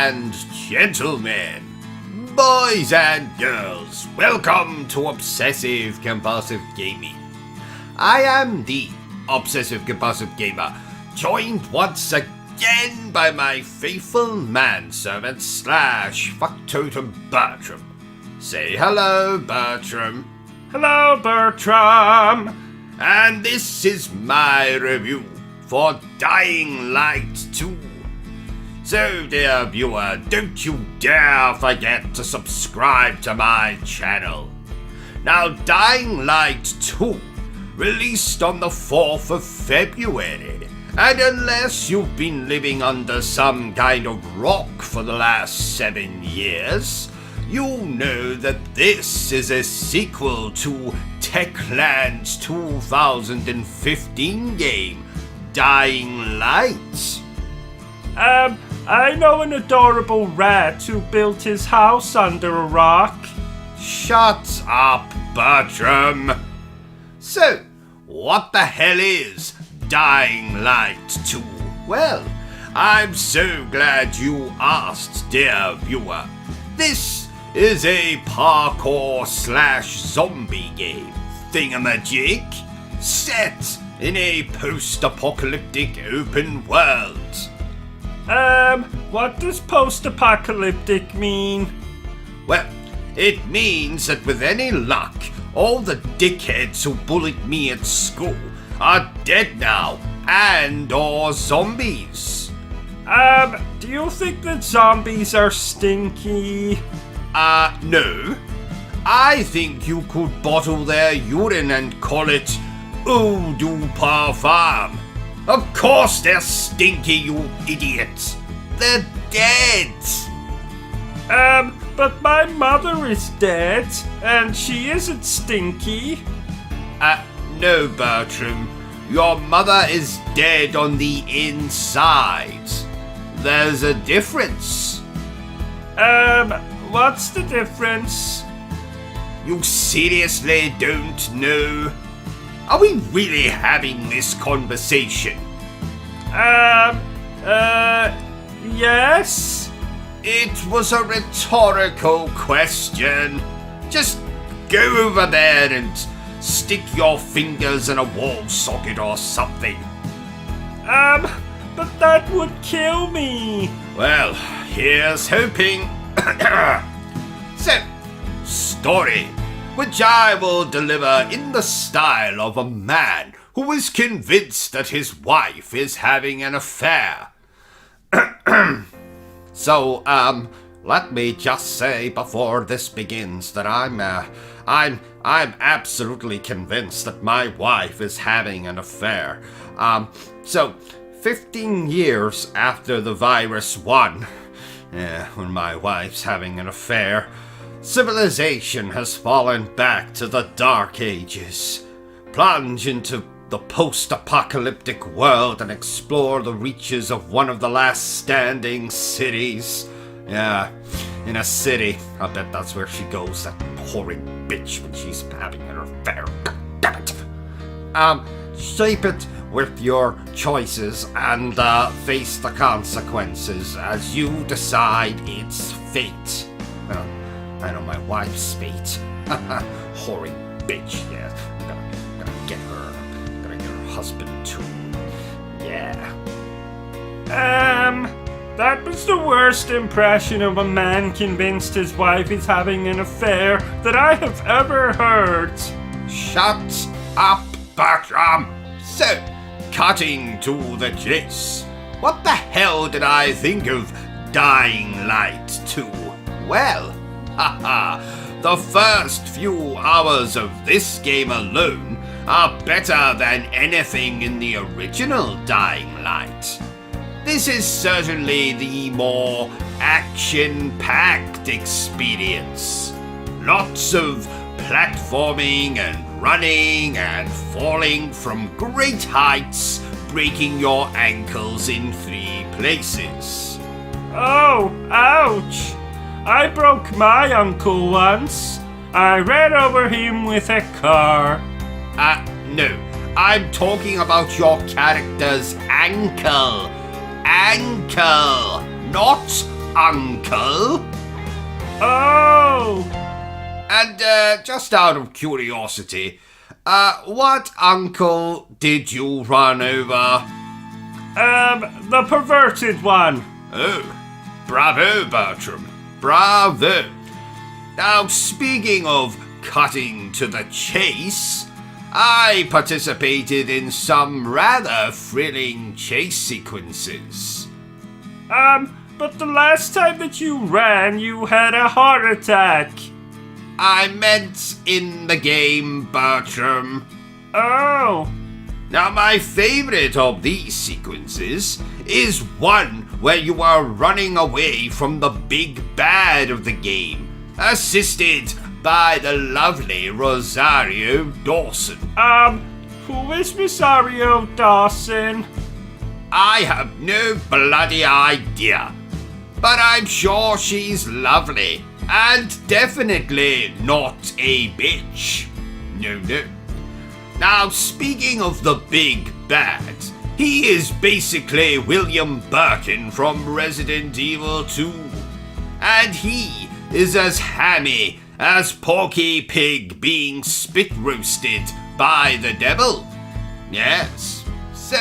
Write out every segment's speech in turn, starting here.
and gentlemen, boys and girls, welcome to Obsessive Compulsive Gaming. I am the Obsessive Compulsive Gamer, joined once again by my faithful manservant / fucktotem Bertrum. Say hello, Bertrum. Hello, Bertrum. And this is my review for Dying Light 2. So, dear viewer, don't you dare forget to subscribe to my channel. Now, Dying Light 2 released on the 4th of February, and unless you've been living under some kind of rock for the last 7 years, you'll know that this is a sequel to Techland's 2015 game, Dying Light. I know an adorable rat who built his house under a rock. Shut up, Bertrum. So, what the hell is Dying Light 2? Well, I'm so glad you asked, dear viewer. This is a parkour / zombie game thingamajig set in a post-apocalyptic open world. What does post-apocalyptic mean? Well, it means that with any luck, all the dickheads who bullied me at school are dead now, and or zombies. Do you think that zombies are stinky? No. I think you could bottle their urine and call it eau de parfum. Of course they're stinky, you idiots. They're dead. But my mother is dead, and she isn't stinky. No, Bertram. Your mother is dead on the inside. There's a difference. What's the difference? You seriously don't know? Are we really having this conversation? Yes? It was a rhetorical question. Just go over there and stick your fingers in a wall socket or something. But that would kill me. Well, here's hoping. So, story, which I will deliver in the style of a man who is convinced that his wife is having an affair. So, let me just say before this begins that I'm absolutely convinced that my wife is having an affair. So, 15 years after the virus won, when my wife's having an affair, civilization has fallen back to the Dark Ages. Plunge into the post-apocalyptic world and explore the reaches of one of the last standing cities. Yeah, in a city. I bet that's where she goes, that horrid bitch, when she's having an affair. God damn it. Shape it with your choices and face the consequences as you decide its fate. Well, I know my wife's fate. Horrid bitch, yeah. Gonna get her. Gonna get her husband too. Yeah. That was the worst impression of a man convinced his wife is having an affair that I have ever heard. Shut up, Bertram. So, cutting to the chase. What the hell did I think of Dying Light 2? Well, the first few hours of this game alone are better than anything in the original Dying Light. This is certainly the more action-packed experience. Lots of platforming and running and falling from great heights, breaking your ankles in 3 places. Oh, ouch! I broke my uncle once. I ran over him with a car. No. I'm talking about your character's ankle. Ankle, not uncle. Oh! And just out of curiosity, what uncle did you run over? The perverted one. Oh, bravo, Bertram. Bravo. Now, speaking of cutting to the chase, I participated in some rather thrilling chase sequences. But the last time that you ran, you had a heart attack. I meant in the game, Bertram. Oh. Now, my favorite of these sequences is one where you are running away from the big bad of the game, assisted by the lovely Rosario Dawson. Who is Rosario Dawson? I have no bloody idea, but I'm sure she's lovely and definitely not a bitch. No. Now, speaking of the big bad, he is basically William Birkin from Resident Evil 2. And he is as hammy as Porky Pig being spit roasted by the devil. Yes. So,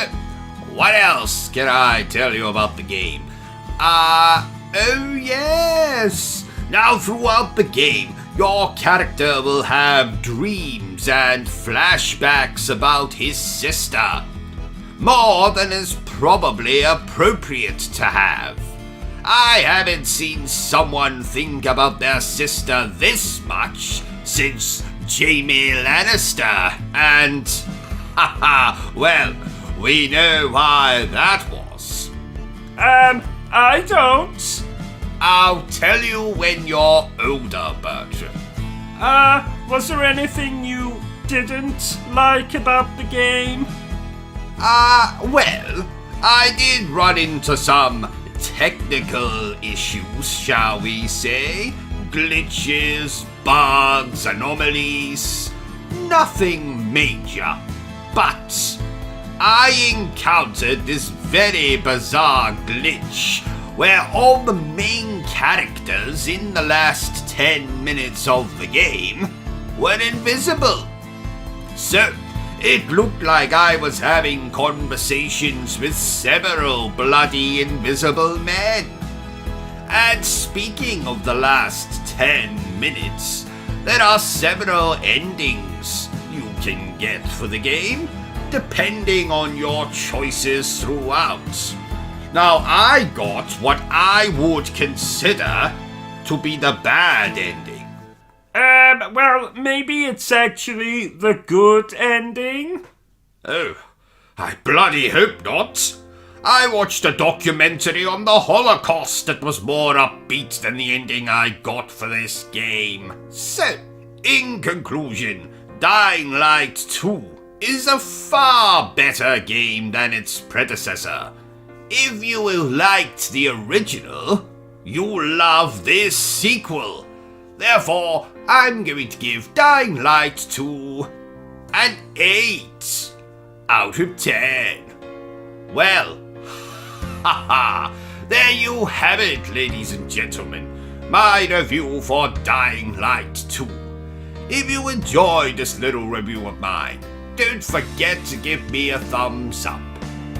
what else can I tell you about the game? Oh yes! Now, throughout the game, your character will have dreams and flashbacks about his sister. More than is probably appropriate to have. I haven't seen someone think about their sister this much since Jaime Lannister, and well, we know why that was. I don't. I'll tell you when you're older, Bertram. Was there anything you didn't like about the game? Well, I did run into some technical issues, shall we say. Glitches, bugs, anomalies. Nothing major. But I encountered this very bizarre glitch where all the main characters in the last 10 minutes of the game were invisible. So, it looked like I was having conversations with several bloody invisible men. And speaking of the last 10 minutes, there are several endings you can get for the game, depending on your choices throughout. Now, I got what I would consider to be the bad ending. Well, maybe it's actually the good ending? Oh, I bloody hope not. I watched a documentary on the Holocaust that was more upbeat than the ending I got for this game. So, in conclusion, Dying Light 2 is a far better game than its predecessor. If you liked the original, you'll love this sequel. Therefore, I'm going to give Dying Light 2 an 8 out of 10. Well, haha, there you have it, ladies and gentlemen. My review for Dying Light 2. If you enjoyed this little review of mine, don't forget to give me a thumbs up.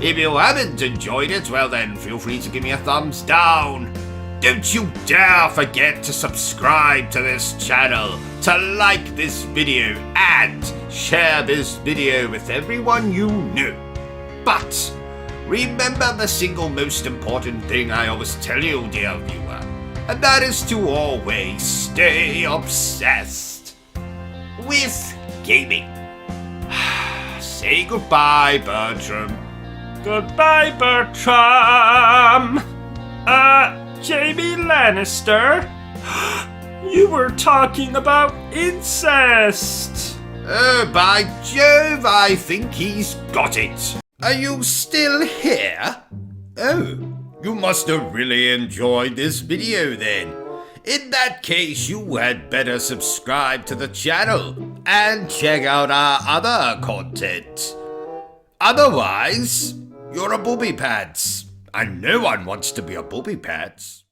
If you haven't enjoyed it, well then feel free to give me a thumbs down. Don't you dare forget to subscribe to this channel, to like this video, and share this video with everyone you know. But remember the single most important thing I always tell you, dear viewer, and that is to always stay obsessed with gaming. Say goodbye, Bertram. Goodbye, Bertram. Jaime Lannister? You were talking about incest. Oh, by Jove, I think he's got it. Are you still here? Oh, you must have really enjoyed this video then. In that case, you had better subscribe to the channel and check out our other content. Otherwise, you're a booby pants, and no one wants to be a booby pants.